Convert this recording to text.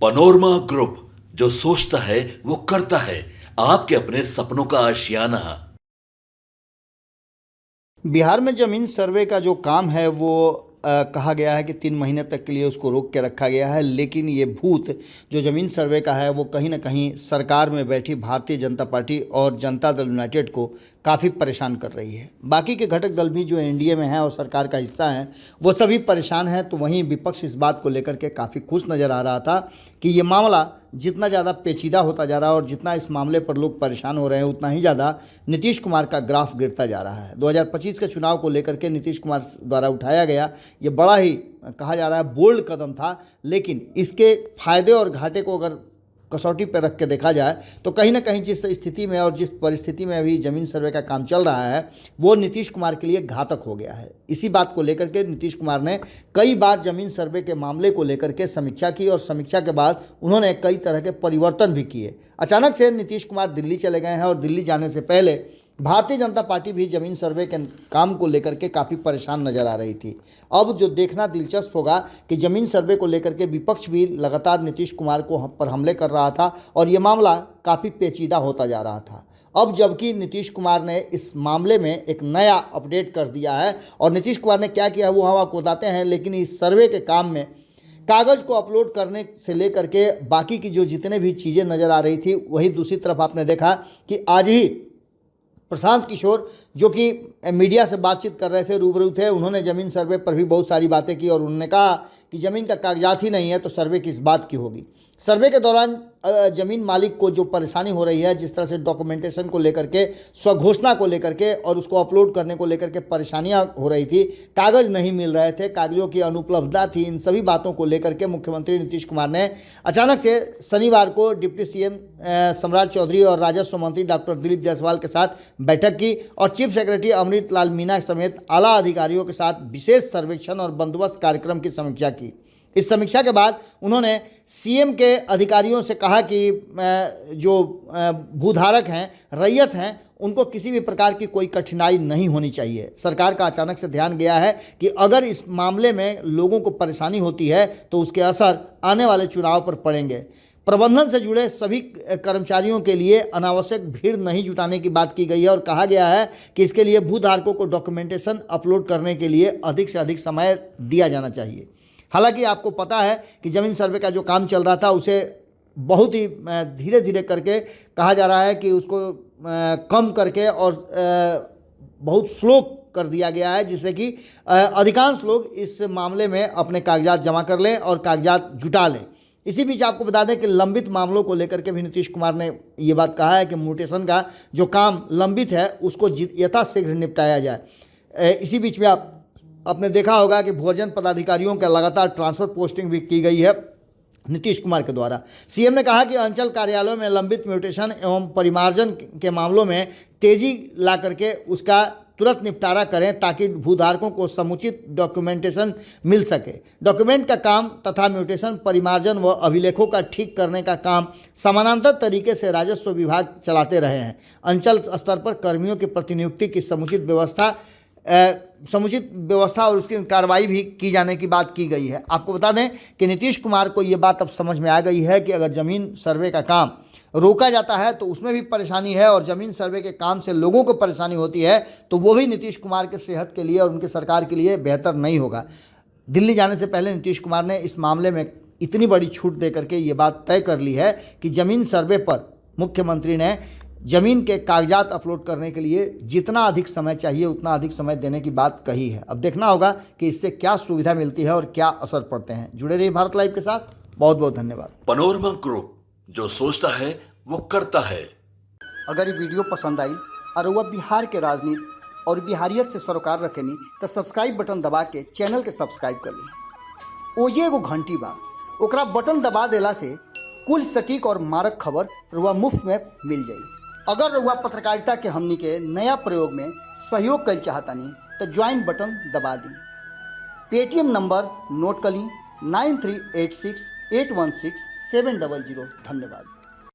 Panorama group, जो सोचता है वो करता है। आपके अपने सपनों का आशियाना। बिहार में ज़मीन सर्वे का जो काम है वो कहा गया है कि 3 महीने तक के लिए उसको रोक के रखा गया है, लेकिन ये भूत जो ज़मीन सर्वे का है वो कहीं ना कहीं सरकार में बैठी भारतीय जनता पार्टी और जनता दल यूनाइटेड को काफ़ी परेशान कर रही है। बाकी के घटक दल भी जो एनडीए में हैं और सरकार का हिस्सा हैं वो सभी परेशान हैं, तो वहीं विपक्ष इस बात को लेकर के काफ़ी खुश नज़र आ रहा था कि ये मामला जितना ज़्यादा पेचीदा होता जा रहा है और जितना इस मामले पर लोग परेशान हो रहे हैं उतना ही ज़्यादा नीतीश कुमार का ग्राफ गिरता जा रहा है। 2025 के चुनाव को लेकर के नीतीश कुमार द्वारा उठाया गया ये बड़ा ही कहा जा रहा है बोल्ड कदम था, लेकिन इसके फायदे और घाटे को अगर कसौटी पर रख के देखा जाए तो कहीं ना कहीं जिस स्थिति में और जिस परिस्थिति में अभी ज़मीन सर्वे का काम चल रहा है वो नीतीश कुमार के लिए घातक हो गया है। इसी बात को लेकर के नीतीश कुमार ने कई बार ज़मीन सर्वे के मामले को लेकर के समीक्षा की और समीक्षा के बाद उन्होंने कई तरह के परिवर्तन भी किए। अचानक से नीतीश कुमार दिल्ली चले गए हैं और दिल्ली जाने से पहले भारतीय जनता पार्टी भी ज़मीन सर्वे के काम को लेकर के काफ़ी परेशान नज़र आ रही थी। अब जो देखना दिलचस्प होगा कि ज़मीन सर्वे को लेकर के विपक्ष भी लगातार नीतीश कुमार को पर हमले कर रहा था और ये मामला काफ़ी पेचीदा होता जा रहा था। अब जबकि नीतीश कुमार ने इस मामले में एक नया अपडेट कर दिया है और नीतीश कुमार ने क्या किया वो हम आपको बताते हैं, लेकिन इस सर्वे के काम में कागज़ को अपलोड करने से लेकर के बाकी की जो जितने भी चीज़ें नज़र आ रही थी, वही दूसरी तरफ आपने देखा कि आज ही प्रशांत किशोर जो कि मीडिया से बातचीत कर रहे थे, रूबरू थे, उन्होंने ज़मीन सर्वे पर भी बहुत सारी बातें की और उन्होंने कहा कि ज़मीन का कागजात ही नहीं है तो सर्वे किस बात की होगी। सर्वे के दौरान ज़मीन मालिक को जो परेशानी हो रही है, जिस तरह से डॉक्यूमेंटेशन को लेकर के, स्वघोषणा को लेकर के और उसको अपलोड करने को लेकर के परेशानियां हो रही थी, कागज़ नहीं मिल रहे थे, कागज़ों की अनुपलब्धता थी, इन सभी बातों को लेकर के मुख्यमंत्री नीतीश कुमार ने अचानक से शनिवार को डिप्टी सीएम सम्राट चौधरी और राजस्व मंत्री डॉक्टर दिलीप जायसवाल के साथ बैठक की और चीफ सेक्रेटरी अमृत लाल मीना समेत आला अधिकारियों के साथ विशेष सर्वेक्षण और बंदोबस्त कार्यक्रम की समीक्षा की। इस समीक्षा के बाद उन्होंने सीएम के अधिकारियों से कहा कि जो भूधारक हैं, रैयत हैं, उनको किसी भी प्रकार की कोई कठिनाई नहीं होनी चाहिए। सरकार का अचानक से ध्यान गया है कि अगर इस मामले में लोगों को परेशानी होती है तो उसके असर आने वाले चुनाव पर पड़ेंगे। प्रबंधन से जुड़े सभी कर्मचारियों के लिए अनावश्यक भीड़ नहीं जुटाने की बात की गई है और कहा गया है कि इसके लिए भूधारकों को डॉक्यूमेंटेशन अपलोड करने के लिए अधिक से अधिक समय दिया जाना चाहिए। हालांकि आपको पता है कि ज़मीन सर्वे का जो काम चल रहा था उसे बहुत ही धीरे धीरे करके कहा जा रहा है कि उसको कम करके और बहुत स्लो कर दिया गया है, जिससे कि अधिकांश लोग इस मामले में अपने कागजात जमा कर लें और कागजात जुटा लें। इसी बीच आपको बता दें कि लंबित मामलों को लेकर के भी नीतीश कुमार ने ये बात कहा है कि म्यूटेशन का जो काम लंबित है उसको यथाशीघ्र निपटाया जाए। इसी बीच में आपने देखा होगा कि भूअर्जन पदाधिकारियों का लगातार ट्रांसफ़र पोस्टिंग भी की गई है नीतीश कुमार के द्वारा। सीएम ने कहा कि अंचल कार्यालयों में लंबित म्यूटेशन एवं परिमार्जन के मामलों में तेजी ला करके उसका तुरंत निपटारा करें ताकि भूधारकों को समुचित डॉक्यूमेंटेशन मिल सके। डॉक्यूमेंट का काम तथा म्यूटेशन, परिमार्जन व अभिलेखों का ठीक करने का काम समानांतर तरीके से राजस्व विभाग चलाते रहे हैं। अंचल स्तर पर कर्मियों की प्रतिनियुक्ति की समुचित व्यवस्था और उसकी कार्रवाई भी की जाने की बात की गई है। आपको बता दें कि नीतीश कुमार को ये बात अब समझ में आ गई है कि अगर ज़मीन सर्वे का काम रोका जाता है तो उसमें भी परेशानी है और ज़मीन सर्वे के काम से लोगों को परेशानी होती है तो वो भी नीतीश कुमार के सेहत के लिए और उनकी सरकार के लिए बेहतर नहीं होगा। दिल्ली जाने से पहले नीतीश कुमार ने इस मामले में इतनी बड़ी छूट दे करके ये बात तय कर ली है कि ज़मीन सर्वे पर मुख्यमंत्री ने ज़मीन के कागजात अपलोड करने के लिए जितना अधिक समय चाहिए उतना अधिक समय देने की बात कही है। अब देखना होगा कि इससे क्या सुविधा मिलती है और क्या असर पड़ते हैं। जुड़े रहिए भारत लाइव के साथ। बहुत बहुत धन्यवाद। पनोरमा ग्रुप, जो सोचता है वो करता है। अगर ये वीडियो पसंद आई और वह बिहार के राजनीति और बिहारियत से सरोकार रखेनी तो सब्सक्राइब बटन दबा के चैनल के सब्सक्राइब कर ली। ओजे एगो घंटी बा, ओकरा बटन दबा देला से कुल सटीक और मारक खबर रुआ मुफ्त में मिल जाई। अगर रुआ पत्रकारिता के हमनी के नया प्रयोग में सहयोग कर चाहतानी तो ज्वाइन बटन दबा दी। पेटीएम नंबर नोट कर ली 9386816700। धन्यवाद।